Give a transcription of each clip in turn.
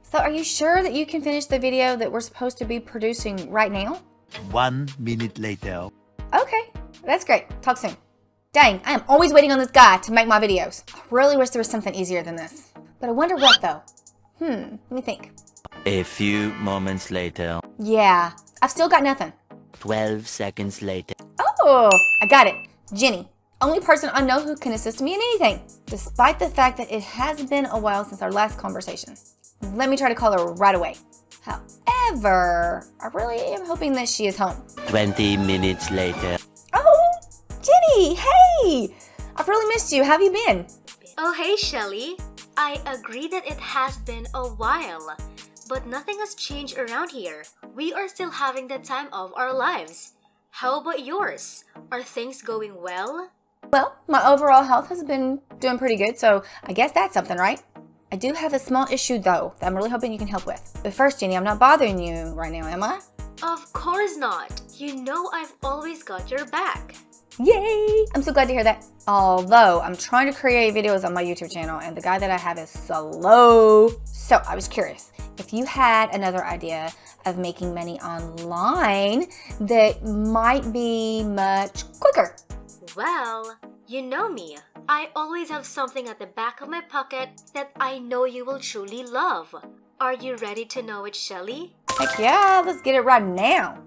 So are you sure that you can finish the video that we're supposed to be producing right now? 1 minute later. Okay, that's great. Talk soon. Dang, I am always waiting on this guy to make my videos. I really wish there was something easier than this. But I wonder what though. Let me think. A few moments later. Yeah, I've still got nothing. 12 seconds later. Oh, I got it. Jennie, only person I know who can assist me in anything, despite the fact that it has been a while since our last conversation. Let me try to call her right away. However, I really am hoping that she is home. 20 minutes later. Oh, Jennie, hey! I've really missed you. How have you been? Oh, hey, Shelly. I agree that it has been a while, but nothing has changed around here. We are still having the time of our lives. How about yours? Are things going well? Well, my overall health has been doing pretty good, so I guess that's something, right? I do have a small issue, though, that I'm really hoping you can help with. But first, Jennie, I'm not bothering you right now, am I? Of course not. You know I've always got your back. Yay! I'm so glad to hear that. Although, I'm trying to create videos on my YouTube channel, and the guy that I have is slow. So, I was curious if you had another idea of making money online that might be much quicker. Well, you know me. I always have something at the back of my pocket that I know you will truly love. Are you ready to know it, Shelly? Heck yeah, let's get it right now.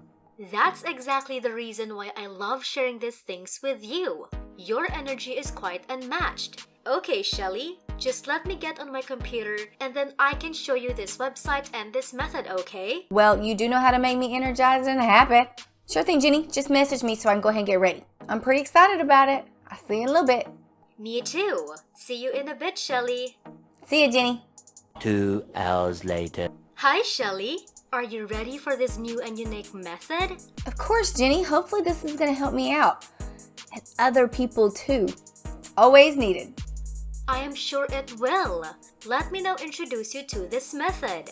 That's exactly the reason why I love sharing these things with you. Your energy is quite unmatched. Okay, Shelly, just let me get on my computer and then I can show you this website and this method, okay? Well, you do know how to make me energized and happy. Sure thing, Jennie. Just message me so I can go ahead and get ready. I'm pretty excited about it. I'll see you in a little bit. Me too. See you in a bit, Shelly. See you, Jennie. 2 hours later. Hi, Shelly. Are you ready for this new and unique method? Of course, Jennie. Hopefully this is going to help me out. And other people too. It's always needed. I am sure it will. Let me now introduce you to this method.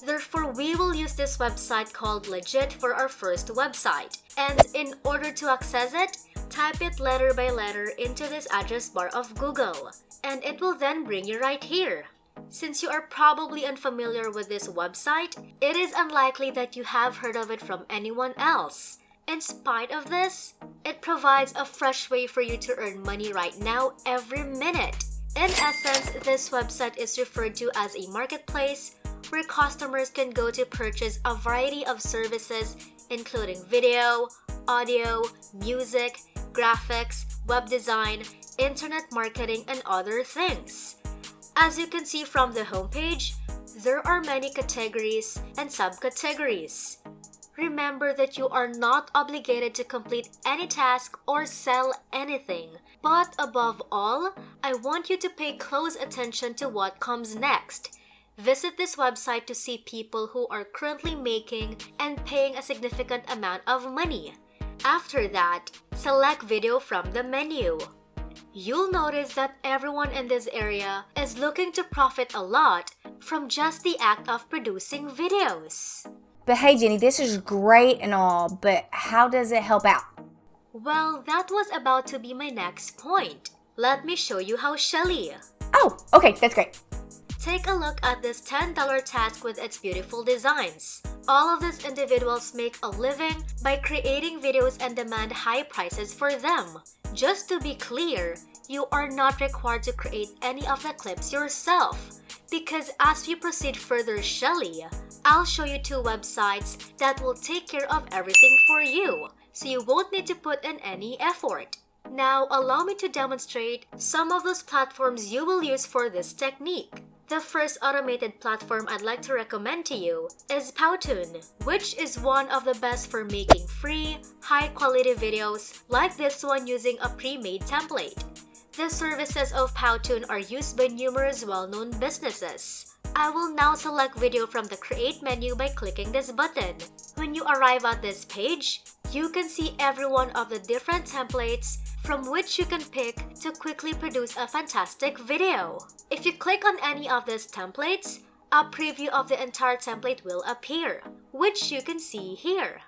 Therefore, we will use this website called Legit for our first website. And in order to access it, type it letter by letter into this address bar of Google. And it will then bring you right here. Since you are probably unfamiliar with this website, it is unlikely that you have heard of it from anyone else. In spite of this, it provides a fresh way for you to earn money right now every minute. In essence, this website is referred to as a marketplace where customers can go to purchase a variety of services including video, audio, music, graphics, web design, internet marketing, and other things. As you can see from the homepage, there are many categories and subcategories. Remember that you are not obligated to complete any task or sell anything. But above all, I want you to pay close attention to what comes next. Visit this website to see people who are currently making and paying a significant amount of money. After that, select video from the menu. You'll notice that everyone in this area is looking to profit a lot from just the act of producing videos. But hey, Jennie, this is great and all, but how does it help out? Well, that was about to be my next point. Let me show you how, Shelly. Oh, okay, that's great. Take a look at this $10 task with its beautiful designs. All of these individuals make a living by creating videos and demand high prices for them. Just to be clear, you are not required to create any of the clips yourself. Because as we proceed further, Shelly, I'll show you 2 websites that will take care of everything for you, so you won't need to put in any effort. Now, allow me to demonstrate some of those platforms you will use for this technique. The first automated platform I'd like to recommend to you is Powtoon, which is one of the best for making free, high-quality videos like this one using a pre-made template. The services of Powtoon are used by numerous well-known businesses. I will now select video from the Create menu by clicking this button. When you arrive at this page, you can see every one of the different templates from which you can pick to quickly produce a fantastic video. If you click on any of these templates, a preview of the entire template will appear, which you can see here.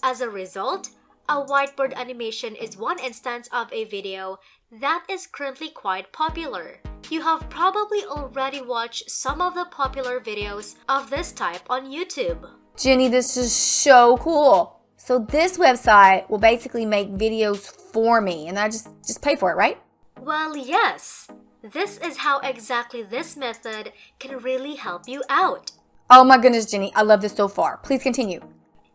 As a result, a whiteboard animation is one instance of a video that is currently quite popular. You have probably already watched some of the popular videos of this type on YouTube. Jennie, this is so cool. So this website will basically make videos for me and I just pay for it, right? Well, yes. This is how exactly this method can really help you out. Oh my goodness, Jennie, I love this so far. Please continue.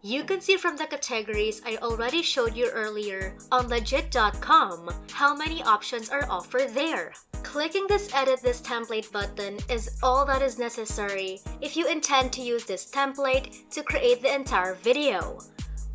You can see from the categories I already showed you earlier on legit.com how many options are offered there. Clicking this Edit This Template button is all that is necessary if you intend to use this template to create the entire video.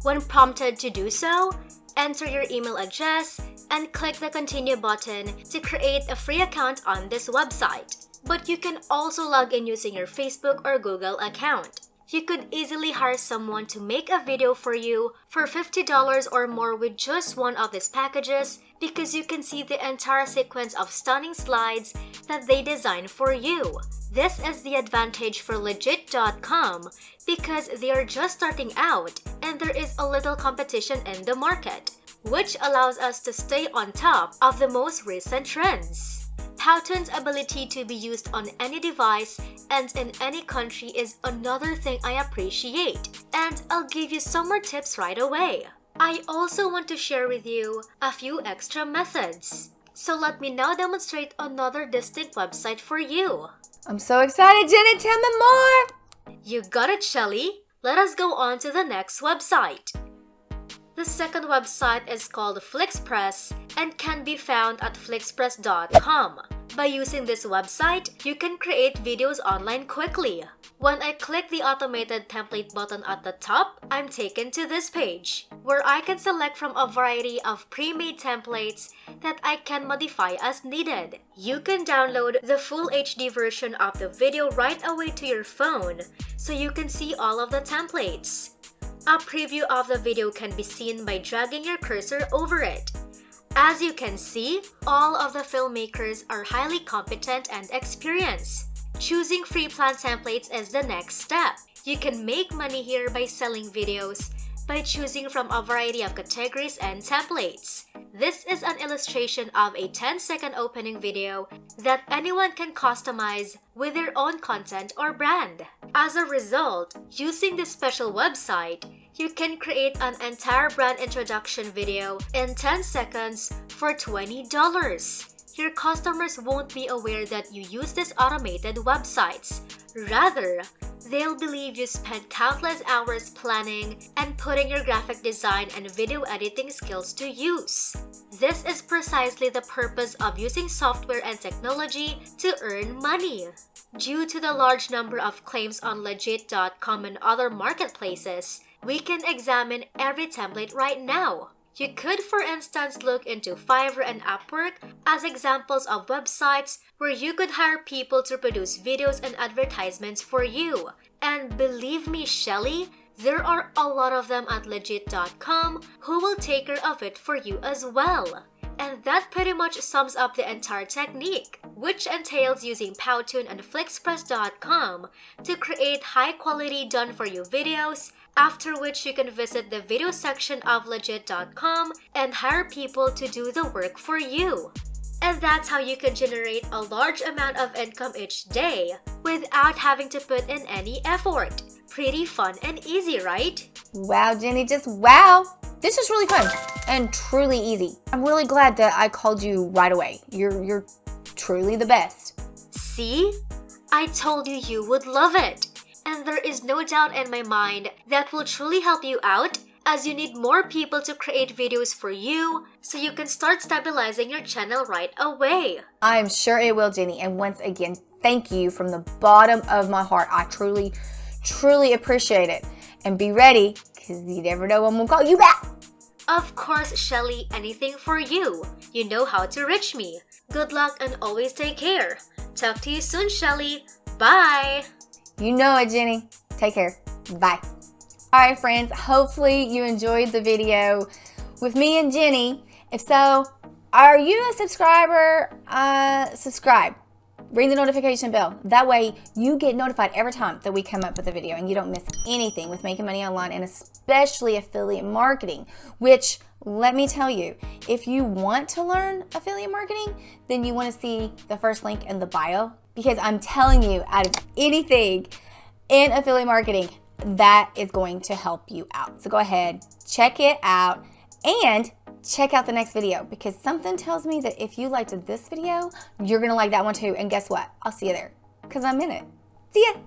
When prompted to do so, enter your email address and click the Continue button to create a free account on this website. But you can also log in using your Facebook or Google account. You could easily hire someone to make a video for you for $50 or more with just one of these packages because you can see the entire sequence of stunning slides that they designed for you. This is the advantage for legit.com because they are just starting out and there is a little competition in the market, which allows us to stay on top of the most recent trends. Powtoon's ability to be used on any device and in any country is another thing I appreciate, and I'll give you some more tips right away. I also want to share with you a few extra methods. So let me now demonstrate another distinct website for you. I'm so excited, Jennie, tell me more. You got it, Shelly. Let us go on to the next website. The second website is called FlixPress and can be found at flixpress.com. By using this website, you can create videos online quickly. When I click the automated template button at the top, I'm taken to this page, where I can select from a variety of pre-made templates that I can modify as needed. You can download the full HD version of the video right away to your phone, so you can see all of the templates. A preview of the video can be seen by dragging your cursor over it. As you can see, all of the filmmakers are highly competent and experienced. Choosing free plan templates is the next step. You can make money here by selling videos by choosing from a variety of categories and templates. This is an illustration of a 10-second opening video that anyone can customize with their own content or brand. As a result, using this special website, you can create an entire brand introduction video in 10 seconds for $20. Your customers won't be aware that you use these automated websites. Rather, they'll believe you spent countless hours planning and putting your graphic design and video editing skills to use. This is precisely the purpose of using software and technology to earn money. Due to the large number of claims on legit.com and other marketplaces, we can examine every template right now. You could, for instance, look into Fiverr and Upwork as examples of websites where you could hire people to produce videos and advertisements for you. And believe me, Shelly, there are a lot of them at legit.com who will take care of it for you as well. And that pretty much sums up the entire technique, which entails using Powtoon and flixpress.com to create high-quality done-for-you videos, after which you can visit the video section of legit.com and hire people to do the work for you. And that's how you can generate a large amount of income each day without having to put in any effort. Pretty fun and easy, right? Wow, Jennie, just wow. This is really fun and truly easy. I'm really glad that I called you right away. You're truly the best. See? I told you you would love it. And there is no doubt in my mind that will truly help you out, as you need more people to create videos for you so you can start stabilizing your channel right away. I'm sure it will, Jennie. And once again, thank you from the bottom of my heart. I truly appreciate it. And be ready, because you never know when we'll call you back. Of course, Shelly, anything for you. You know how to reach me. Good luck and always take care. Talk to you soon, Shelly. Bye! You know it, Jennie. Take care. Bye. All right, friends. Hopefully you enjoyed the video with me and Jennie. If so, are you a subscriber? Subscribe. Ring the notification bell. That way you get notified every time that we come up with a video and you don't miss anything with making money online and especially affiliate marketing, which Let me tell you, if you want to learn affiliate marketing, then you want to see the first link in the bio, because I'm telling you, out of anything in affiliate marketing, that is going to help you out. So go ahead, check it out, and check out the next video, because something tells me that if you liked this video, you're going to like that one too. And guess what? I'll see you there, because I'm in it. See ya.